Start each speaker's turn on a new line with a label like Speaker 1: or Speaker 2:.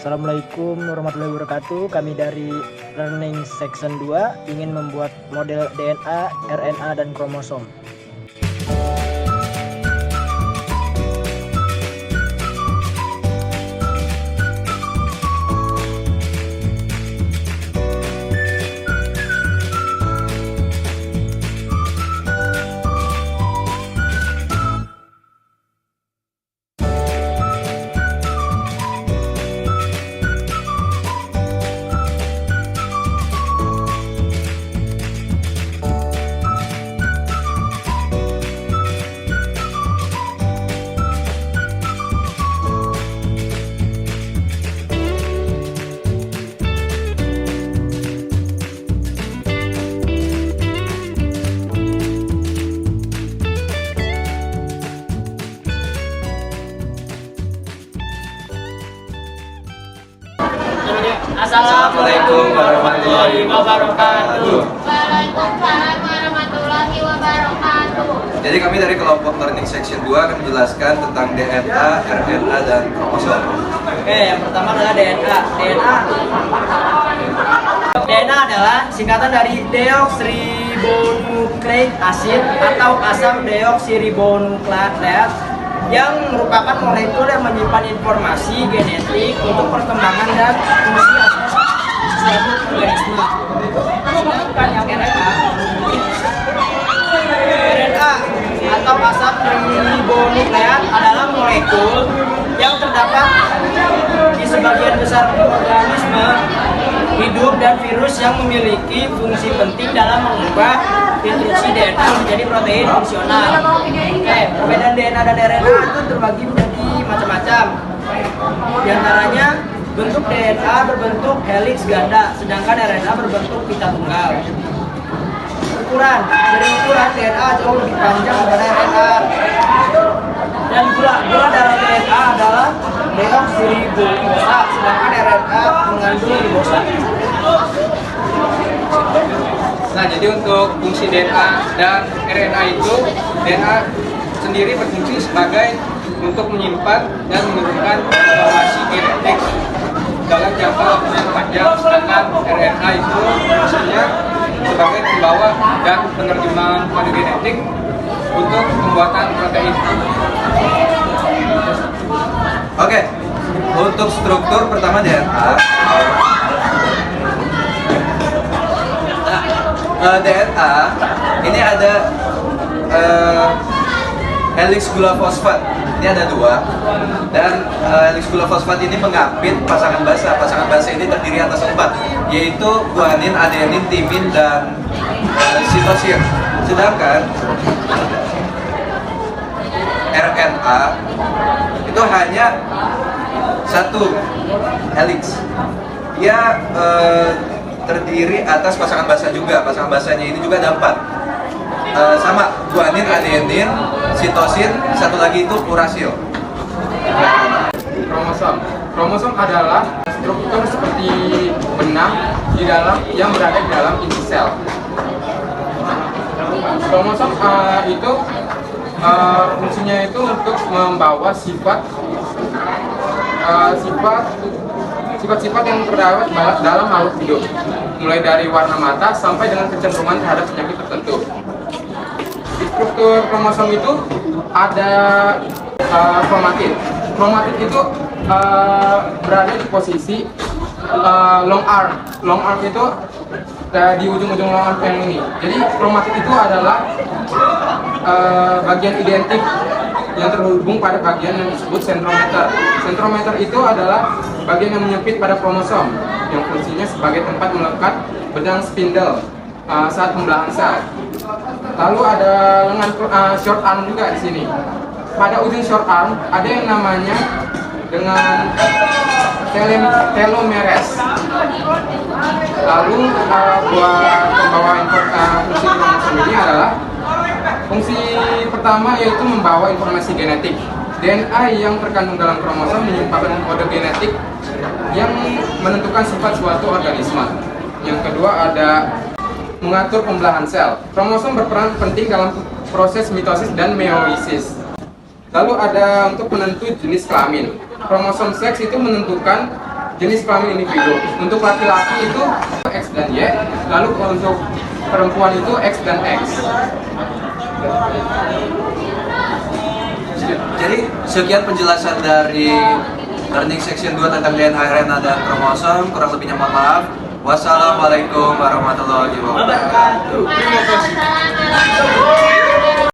Speaker 1: Assalamualaikum warahmatullahi wabarakatuh. Kami dari Learning Section 2 ingin membuat model DNA, RNA, dan kromosom.
Speaker 2: Assalamualaikum warahmatullahi wabarakatuh.
Speaker 3: Waalaikumsalam warahmatullahi wabarakatuh.
Speaker 2: Jadi kami dari kelompok Learning Section 2 akan menjelaskan tentang DNA, RNA, dan kromosom.
Speaker 4: Oke, yang pertama adalah DNA. DNA adalah singkatan dari deoksiribonukleik asid atau asam deoksiribonukleat yang merupakan molekul yang menyimpan informasi genetik untuk perkembangan dan fungsi suatu organisme. Sedangkan yang RNA atau asam ribonukleat adalah molekul yang terdapat di sebagian besar organisme hidup dan virus yang memiliki fungsi penting dalam mengubah instruksi DNA menjadi protein fungsional. Oke, perbedaan DNA dan RNA itu terbagi menjadi macam-macam. Di antaranya bentuk DNA berbentuk heliks ganda, sedangkan RNA berbentuk pita tunggal. Ukuran DNA jauh lebih panjang daripada RNA. Dan gula dalam DNA adalah deoksiribonuklasa, sedangkan RNA mengandung ribosa.
Speaker 5: Nah, jadi untuk fungsi DNA dan RNA itu, DNA sendiri berfungsi sebagai untuk menyimpan dan menurunkan informasi genetik dalam jangka waktu yang panjang, sedangkan RNA itu fungsinya sebagai pembawa dan penerjemahan kode genetik untuk pembuatan protein.
Speaker 2: Oke, untuk struktur pertama DNA. DNA ini ada helix gula fosfat. Ini ada dua, dan helix gula fosfat ini mengapit pasangan basa. Pasangan basa ini terdiri atas 4, yaitu guanin, adenin, timin, dan sitosin. Sedangkan RNA itu hanya satu helix. Dia terdiri atas pasangan basa juga. Pasangan basanya ini juga ada 4. Sama guanin, adenin, sitosin, satu lagi itu uracil.
Speaker 5: Kromosom adalah struktur seperti benang yang berada di dalam inti sel. Kromosom itu fungsinya itu untuk membawa sifat-sifat yang terdapat dalam makhluk hidup, mulai dari warna mata sampai dengan kecenderungan terhadap penyakit tertentu. Di struktur kromosom itu ada kromatid. Kromatid itu berada di posisi long arm. Long arm itu di ujung-ujung long arm yang ini. Jadi kromatid itu adalah bagian identik yang terhubung pada bagian yang disebut sentrometer. Sentrometer itu adalah bagian yang menyempit pada kromosom, yang fungsinya sebagai tempat melekat benang spindle saat pembelahan sel. Lalu ada lengan short arm juga di sini. Pada ujung short arm ada yang namanya dengan telomeres. Lalu buat pembawa fungsi kromosom ini adalah fungsi pertama, yaitu membawa informasi genetik. DNA yang terkandung dalam kromosom menyimpan kode genetik yang menentukan sifat suatu organisme. Yang kedua ada mengatur pembelahan sel. Kromosom berperan penting dalam proses mitosis dan meiosis. Lalu ada untuk penentu jenis kelamin. Kromosom seks itu menentukan jenis kelamin individu. Untuk laki-laki itu X dan Y, lalu untuk perempuan itu X dan X.
Speaker 2: Jadi sekian penjelasan dari Learning Section 2 tentang DNA, RNA, dan kromosom. Kurang lebihnya mohon maaf. Wassalamualaikum warahmatullahi wabarakatuh.
Speaker 3: Waalaikumsalam warahmatullahi wabarakatuh.